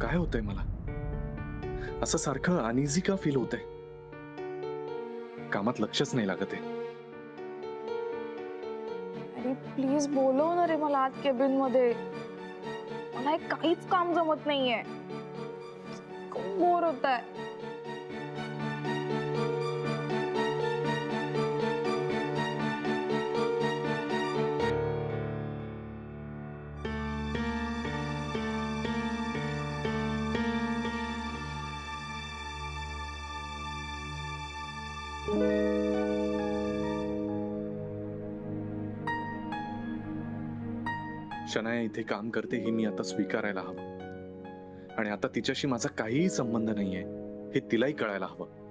काय होतंय मला? असं सारखं अनइझी का फील होतंय? कामात लक्षच नाही लागत आहे. अरे प्लीज बोलव ना रे मला आज केबिन मध्ये. मला हे काहीच काम जमत नाहीये. खूप बोर होत आहे. शनाया इथे काम करते हे मी आता स्वीकारायला हवं. आणि आता तिच्याशी माझा काहीही संबंध नाहीये हे तिलाही कळायला हवं.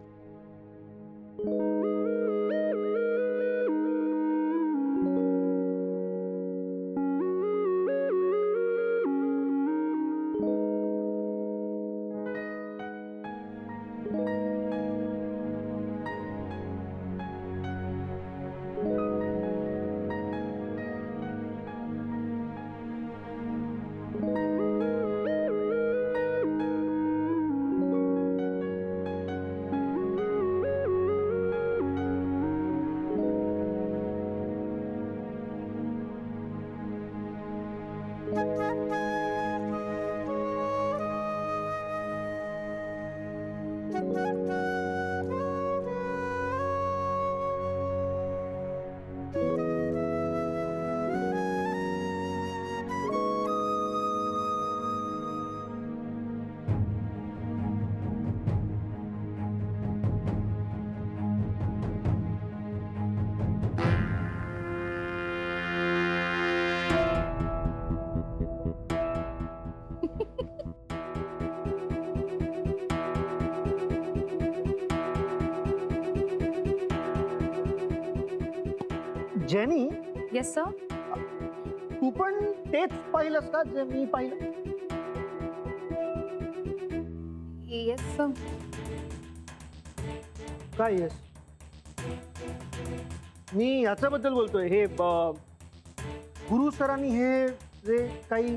Jenny, yes sir. तू पण तेच पाहिलंस का जे मी पाहिलं? Yes sir. काय येस? मी याच्याबद्दल बोलतोय. हे गुरु सरांनी हे जे काही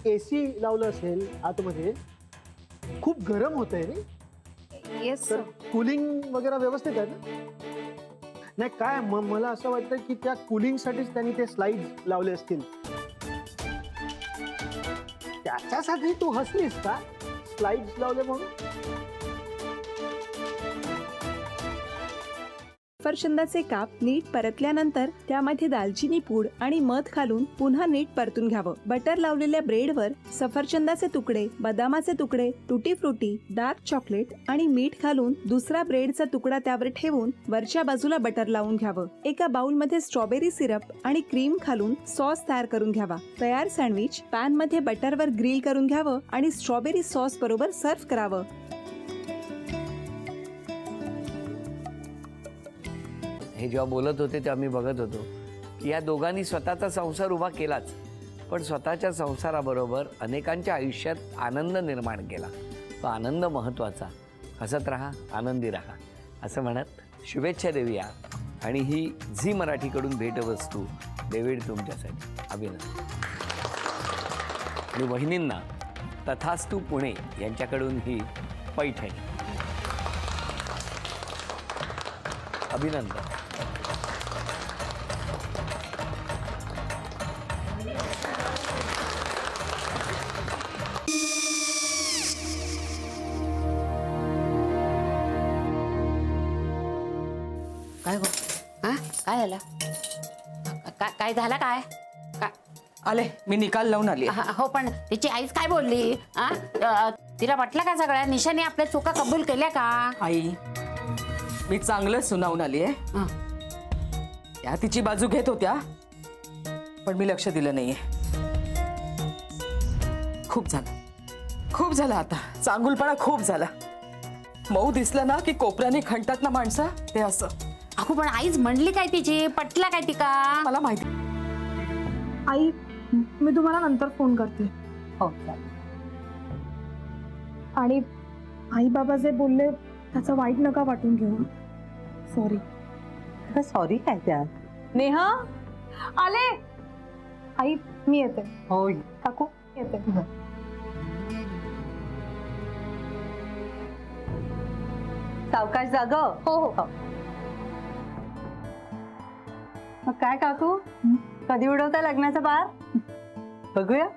AC लावलं असेल आतमध्ये, खूप गरम होतंय रे. येस तर सर. कूलिंग वगैरे व्यवस्थित आहे ना? नाही काय मला असं वाटतं की त्या कूलिंगसाठीच त्यांनी ते स्लाइड्स लावले असतील. त्याच्यासाठी तू हसलीस का? स्लाइड्स लावले म्हणून? सफरचंदाचे काप नीट परतल्यानंतर त्यामध्ये दालचिनी पूड आणि मध घालून पुन्हा नीट परतून घ्यावं. बटर लावलेल्या ब्रेडवर सफरचंदाचे तुकडे, बदामाचे तुकडे, टुटी फ्रुटी, डार्क चॉकलेट आणि मीठ घालून दुसरा ब्रेडचा तुकडा त्यावर ठेवून वरच्या बाजूला बटर लावून घ्यावं. एका बाउलमध्ये स्ट्रॉबेरी सिरप आणि क्रीम घालून सॉस तयार करून घ्यावा. तयार सँडविच पॅन मध्ये बटरवर ग्रिल करून घ्यावं आणि स्ट्रॉबेरी सॉस बरोबर सर्व्ह करावं. हे जेव्हा बोलत होते तेव्हा मी बघत होतो की या दोघांनी स्वतःचा संसार उभा केलाच, पण स्वतःच्या संसाराबरोबर अनेकांच्या आयुष्यात आनंद निर्माण केला. तो आनंद महत्त्वाचा. हसत राहा, आनंदी राहा असं म्हणत शुभेच्छा देऊया. आणि ही झी मराठीकडून भेटवस्तू डेव्हिड तुमच्यासाठी. अभिनंदन. आणि वहिनींना तथास्तू पुणे यांच्याकडून ही पैठणी. अभिनंदन. काय गो? हा काय झालं? काय झालं? काय आले, मी निकाल लावून आली. हो, पण तिची आईच काय बोलली? तिला वाटलं का सगळ्या निशाने आपल्या चुका कबूल केल्या का? आई, मी चांगलं सुनावून आली आहे. हं. त्या तिची बाजू घेत होत्या, पण मी लक्ष दिलं नाहीये. खूप झालं आता. चांगुलपणा खूप झाला. मऊ दिसलं ना की कोपऱ्याने खणतात ना माणसं, ते असं. अहो, पण आईच म्हणली काय तिची? पटला काय ती का? मला माहिती. आई मी तुम्हाला नंतर फोन करते. हो. आणि आई बाबा जे बोलले त्याचं वाईट नका वाटून घेऊ. सॉरी. सॉरी काय त्या? नेहा आले. आई मी येते. हो, काकू येते. सावकाश जाग. हो हो. मग काय काकू, कधी उडवता लग्नाचा बार? बघूया.